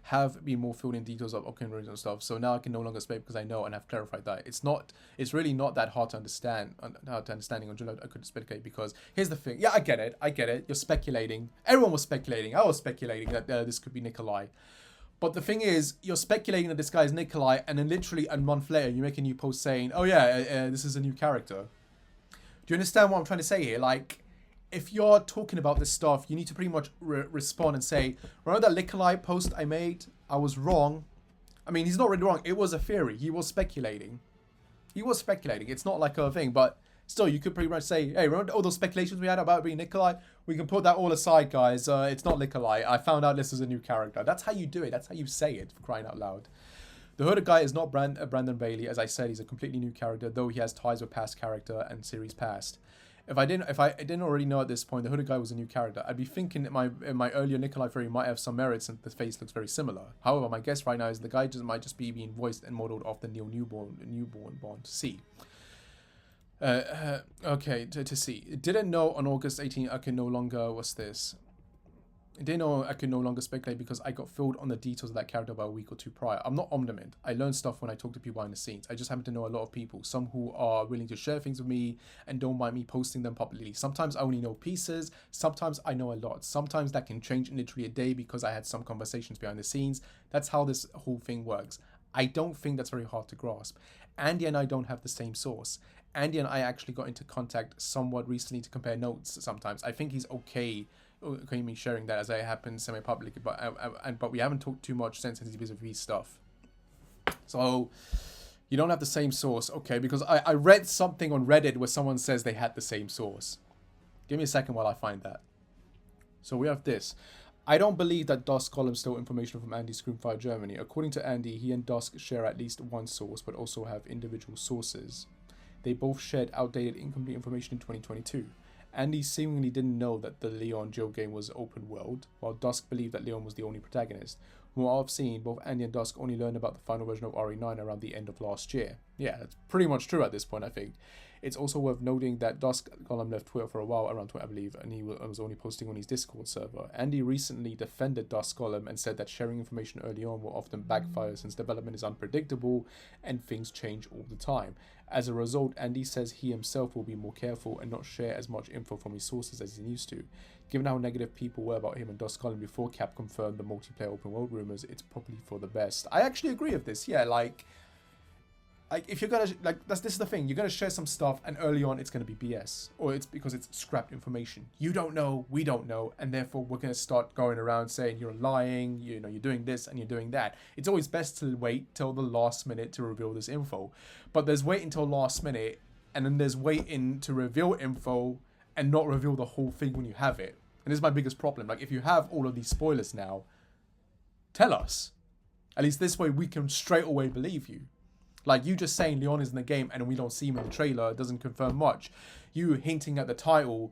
Have been more filled in details of Ocarina and stuff. So now I can no longer speak because I know and have clarified that. It's really not that hard to understand. Until I could speculate, because here's the thing. Yeah, I get it. You're speculating. Everyone was speculating. I was speculating that this could be Nikolai. But the thing is, you're speculating that this guy is Nikolai, and then literally a month later, you make a new post saying, oh yeah, this is a new character. Do you understand what I'm trying to say here? Like, if you're talking about this stuff, you need to pretty much respond and say, remember that Nikolai post I made? I was wrong. I mean, he's not really wrong. It was a theory. He was speculating. It's not like a thing, but still, you could pretty much say, hey, remember all those speculations we had about it being Nikolai? We can put that all aside, guys. It's not Nikolai. I found out this is a new character. That's how you do it. That's how you say it, for crying out loud. The hooded guy is not Brandon Bailey. As I said, he's a completely new character, though he has ties with past character and series past. If I didn't already know at this point, the hooded guy was a new character, I'd be thinking that my earlier Nikolai theory might have some merits since the face looks very similar. However, my guess right now is the guy might just be being voiced and modeled off the newborn born to see. Okay, to see. Didn't know on August 18 I could no longer... What's this? Didn't know I could no longer speculate because I got filled on the details of that character about a week or two prior. I'm not omniscient. I learn stuff when I talk to people behind the scenes. I just happen to know a lot of people. Some who are willing to share things with me and don't mind me posting them publicly. Sometimes I only know pieces. Sometimes I know a lot. Sometimes that can change in literally a day because I had some conversations behind the scenes. That's how this whole thing works. I don't think that's very hard to grasp. Andy and I don't have the same source. Andy and I actually got into contact somewhat recently to compare notes sometimes. I think he's okay me sharing that as I happen semi-publicly, but we haven't talked too much since he's busy with his stuff. So you don't have the same source, okay? Because I read something on Reddit where someone says they had the same source. Give me a second while I find that. So we have this. I don't believe that Dusk column stole information from Andy's Screamfire Germany. According to Andy, he and Dusk share at least one source, but also have individual sources. They both shared outdated, incomplete information in 2022. Andy seemingly didn't know that the Leon Joe game was open world, while Dusk believed that Leon was the only protagonist. From what I've seen, both Andy and Dusk only learned about the final version of RE9 around the end of last year. Yeah, that's pretty much true at this point, I think. It's also worth noting that Dusk column left Twitter for a while, around Twitter I believe, and he was only posting on his Discord server. Andy recently defended Dusk column and said that sharing information early on will often backfire since development is unpredictable and things change all the time. As a result, Andy says he himself will be more careful and not share as much info from his sources as he used to. Given how negative people were about him and Dusk column before Cap confirmed the multiplayer open world rumors, it's probably for the best. I actually agree with this, yeah, like if you're gonna, this is the thing, you're gonna share some stuff and early on it's gonna be BS. Or it's because it's scrapped information. You don't know, we don't know, and therefore we're gonna start going around saying you're lying, you know, you're doing this and you're doing that. It's always best to wait till the last minute to reveal this info. But there's wait until last minute, and then there's waiting to reveal info and not reveal the whole thing when you have it. And this is my biggest problem. Like, if you have all of these spoilers now, tell us. At least this way we can straight away believe you. Like, you just saying Leon is in the game and we don't see him in the trailer doesn't confirm much. You hinting at the title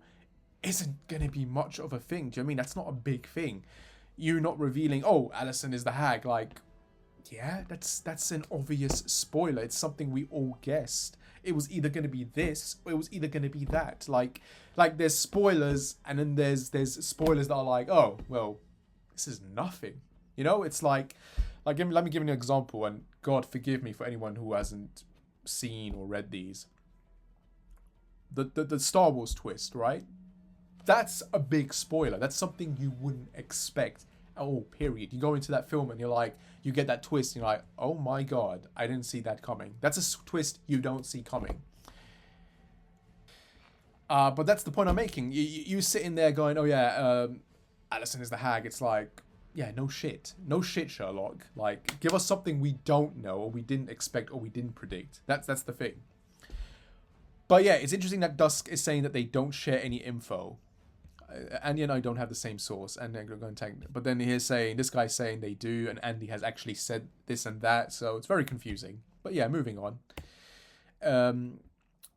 isn't going to be much of a thing. Do you know what I mean? That's not a big thing. You not revealing, oh, Allison is the hag. Like, yeah, that's an obvious spoiler. It's something we all guessed. It was either going to be this or it was either going to be that. Like there's spoilers, and then there's spoilers that are like, oh, well, this is nothing. You know, it's like let me give you an example, and God forgive me for anyone who hasn't seen or read these. The Star Wars twist, right? That's a big spoiler. That's something you wouldn't expect. Oh, period. You go into that film and you're like, you get that twist and you're like, oh my God, I didn't see that coming. That's a twist you don't see coming. But that's the point I'm making. You sitting there going, oh yeah, Allison is the hag. It's like, yeah, no shit. No shit, Sherlock. Like, give us something we don't know or we didn't expect or we didn't predict. That's the thing. But yeah, it's interesting that Dusk is saying that they don't share any info. Andy and I don't have the same source, and they're going to tank. But then this guy's saying they do, and Andy has actually said this and that, so it's very confusing. But yeah, moving on.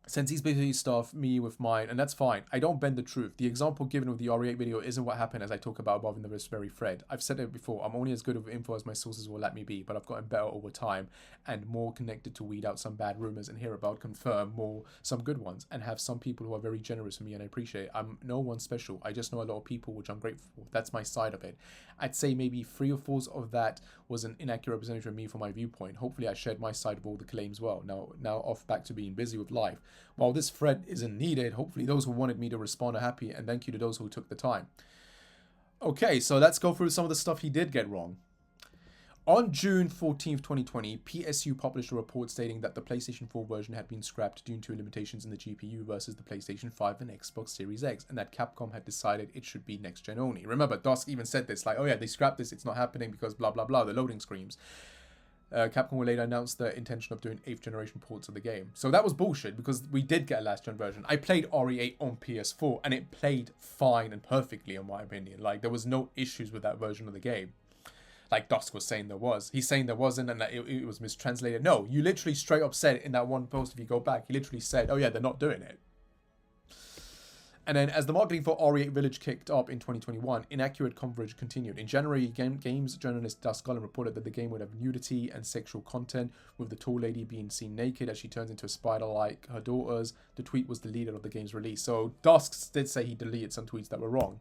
Since he's basically stuff me with mine, and that's fine. I don't bend the truth. The example given with the RE8 video isn't what happened, as I talk about above in the very thread. I've said it before, I'm only as good of info as my sources will let me be, but I've gotten better over time and more connected to weed out some bad rumors and hear about, confirm some good ones, and have some people who are very generous with me and I appreciate it. I'm no one special. I just know a lot of people, which I'm grateful for. That's my side of it. I'd say maybe 3 or 4 of that was an inaccurate representation of me from my viewpoint. Hopefully I shared my side of all the claims well. Now off back to being busy with life. While this thread isn't needed, hopefully those who wanted me to respond are happy, and thank you to those who took the time. Okay, so let's go through some of the stuff he did get wrong. On June 14th, 2020, PSU published a report stating that the PlayStation 4 version had been scrapped due to limitations in the GPU versus the PlayStation 5 and Xbox Series X, and that Capcom had decided it should be next-gen only. Remember, Dusk even said this, like, oh yeah, they scrapped this, it's not happening because blah blah blah, the loading screens. Capcom will later announce their intention of doing 8th generation ports of the game. So that was bullshit, because we did get a last gen version. I played RE8 on PS4 and it played fine and perfectly, in my opinion. Like, there was no issues with that version of the game. Like Dusk was saying there was. He's saying there wasn't and that it was mistranslated. No, you literally straight up said in that one post, if you go back, he literally said, oh yeah, they're not doing it. And then as the marketing for RE8 Village kicked up in 2021, inaccurate coverage continued. In January, games journalist Dusk Cullen reported that the game would have nudity and sexual content, with the tall lady being seen naked as she turns into a spider like her daughters. The tweet was deleted of the game's release. So Dusk did say he deleted some tweets that were wrong.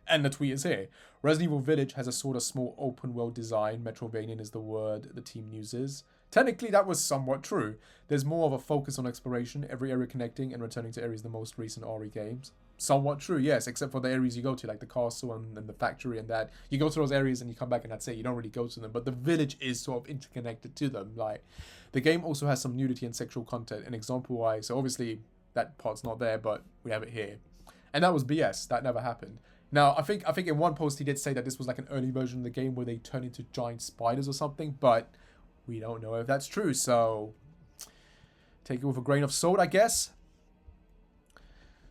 And the tweet is here. Resident Evil Village has a sort of small open world design. Metroidvania is the word the team uses. Technically, that was somewhat true. There's more of a focus on exploration, every area connecting and returning to areas the most recent RE games. Somewhat true, yes, except for the areas you go to, like the castle and the factory and that. You go to those areas and you come back and that's it. You don't really go to them. But the village is sort of interconnected to them. Like, the game also has some nudity and sexual content. An example-wise, so obviously that part's not there, but we have it here. And that was BS. That never happened. Now, I think in one post he did say that this was like an early version of the game where they turn into giant spiders or something, but we don't know if that's true, so take it with a grain of salt, I guess.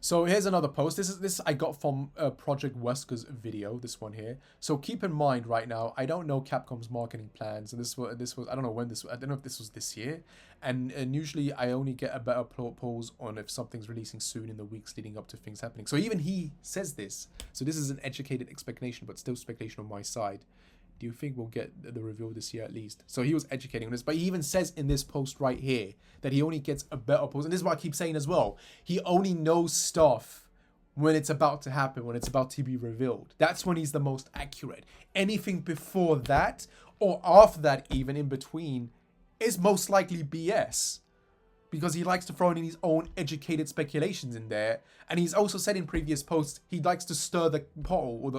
So here's another post. This I got from Project Wesker's video, this one here. So keep in mind right now, I don't know Capcom's marketing plans, and this was I don't know when this, I don't know if this was this year, and usually I only get a better pulse on if something's releasing soon in the weeks leading up to things happening. So even he says this. So this is an educated expectation, but still speculation on my side. Do you think we'll get the reveal this year at least? So he was educating on this, but he even says in this post right here that he only gets a better post. And this is what I keep saying as well. He only knows stuff when it's about to happen, when it's about to be revealed. That's when he's the most accurate. Anything before that or after that, even in between, is most likely BS. Because he likes to throw in his own educated speculations in there, and he's also said in previous posts he likes to stir the pot or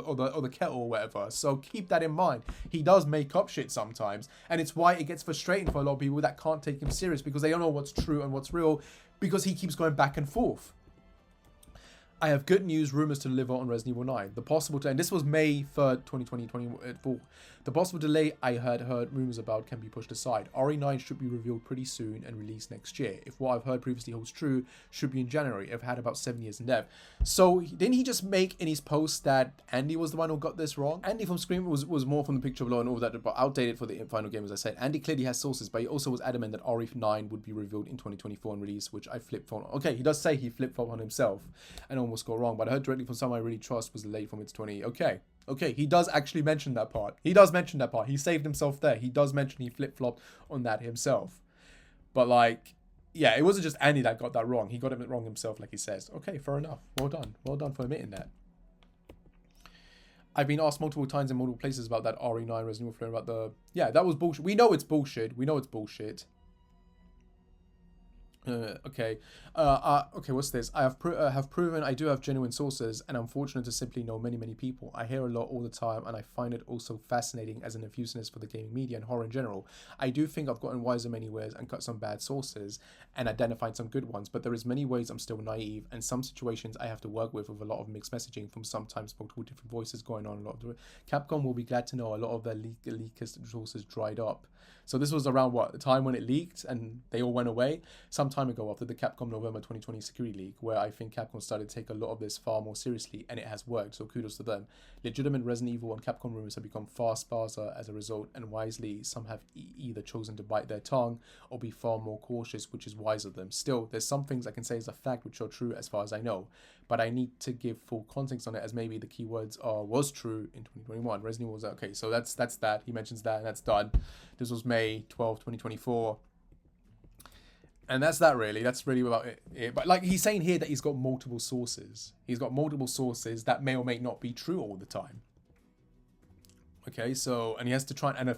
the kettle or whatever. So keep that in mind. He does make up shit sometimes, and it's why it gets frustrating for a lot of people that can't take him serious because they don't know what's true and what's real because he keeps going back and forth. I have good news, rumors to deliver on Resident Evil 9. The possible and this was May 3rd, 2024. The possible delay I had heard rumors about can be pushed aside. RE9 should be revealed pretty soon and released next year. If what I've heard previously holds true, should be in January. I've had about 7 years in dev. So didn't he just make in his post that Andy was the one who got this wrong? Andy from Scream was more from the picture below and all that, but outdated for the final game, as I said. Andy clearly has sources, but he also was adamant that RE9 would be revealed in 2024 and released, which I flipped on. Okay, he does say he flip-flopped on himself and almost got wrong, but I heard directly from someone I really trust was delayed from its 20. Okay, he does actually mention that part. He saved himself there. He does mention he flip-flopped on that himself. But like, yeah, it wasn't just Andy that got that wrong. He got it wrong himself, like he says. Okay, fair enough. Well done. Well done for admitting that. I've been asked multiple times in multiple places about that RE9 Resident Evil flare, about the... Yeah, that was bullshit. We know it's bullshit. We know it's bullshit. Okay. Okay, what's this? I have proven I do have genuine sources, and I'm fortunate to simply know many, many people. I hear a lot all the time, and I find it also fascinating as an enthusiast for the gaming media and horror in general. I do think I've gotten wiser many ways and cut some bad sources and identified some good ones, but there is many ways I'm still naive, and some situations I have to work with a lot of mixed messaging from sometimes multiple different voices going on. Capcom will be glad to know a lot of their leakest sources dried up. So this was around what, the time when it leaked and they all went away? Some time ago after the Capcom November 2020 security leak, where I think Capcom started to take a lot of this far more seriously, and it has worked, so kudos to them. Legitimate Resident Evil and Capcom rumors have become far sparser as a result, and wisely, some have either chosen to bite their tongue or be far more cautious, which is wise of them. Still, there's some things I can say as a fact which are true as far as I know, but I need to give full context on it, as maybe the keywords are was true in 2021. Resident Evil was okay, so that's that. He mentions that, and that's done. This was May 12, 2024. And that's that, really. That's really about it. But like he's saying here that he's got multiple sources. He's got multiple sources that may or may not be true all the time. Okay, so, and he has to try and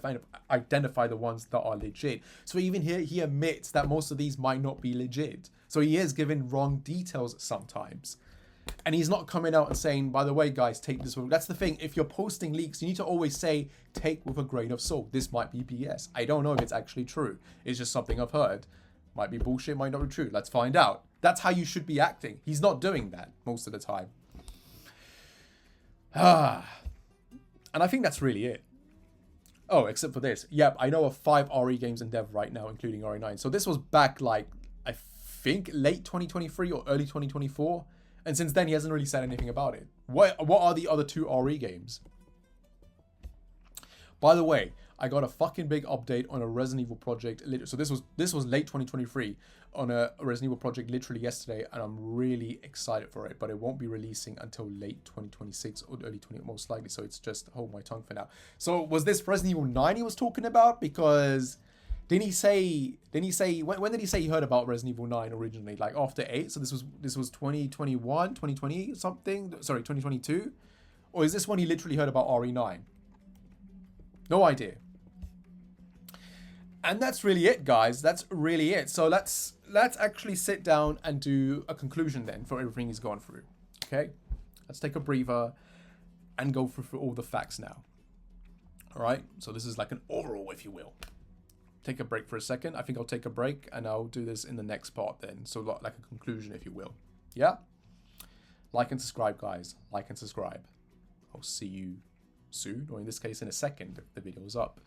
identify the ones that are legit. So even here, he admits that most of these might not be legit. So he is giving wrong details sometimes. And he's not coming out and saying, by the way, guys, take this. That's the thing. If you're posting leaks, you need to always say, take with a grain of salt. This might be BS. I don't know if it's actually true. It's just something I've heard. Might be bullshit, might not be true. Let's find out. That's how you should be acting. He's not doing that most of the time. And I think that's really it. Oh, except for this. Yep, I know of 5 RE games in dev right now, including RE9. So this was back like, I think, late 2023 or early 2024. And since then, he hasn't really said anything about it. What are the other 2 RE games? By the way, I got a fucking big update on a Resident Evil project. So this was late 2023 on a Resident Evil project literally yesterday, and I'm really excited for it. But it won't be releasing until late 2026 or early 20, most likely. So it's just hold my tongue for now. So was this Resident Evil 9 he was talking about? Because didn't he say when did he say he heard about Resident Evil 9 originally? Like after 8? So this was 2021, 2020 something. Sorry, 2022, or is this when he literally heard about RE9? No idea. And that's really it, guys. That's really it. So let's actually sit down and do a conclusion then for everything he's gone through. Okay? Let's take a breather and go through all the facts now. All right? So this is like an oral, if you will. Take a break for a second. I think I'll take a break and I'll do this in the next part then. So like a conclusion, if you will. Yeah? Like and subscribe, guys. Like and subscribe. I'll see you soon, or in this case in a second if the video is up.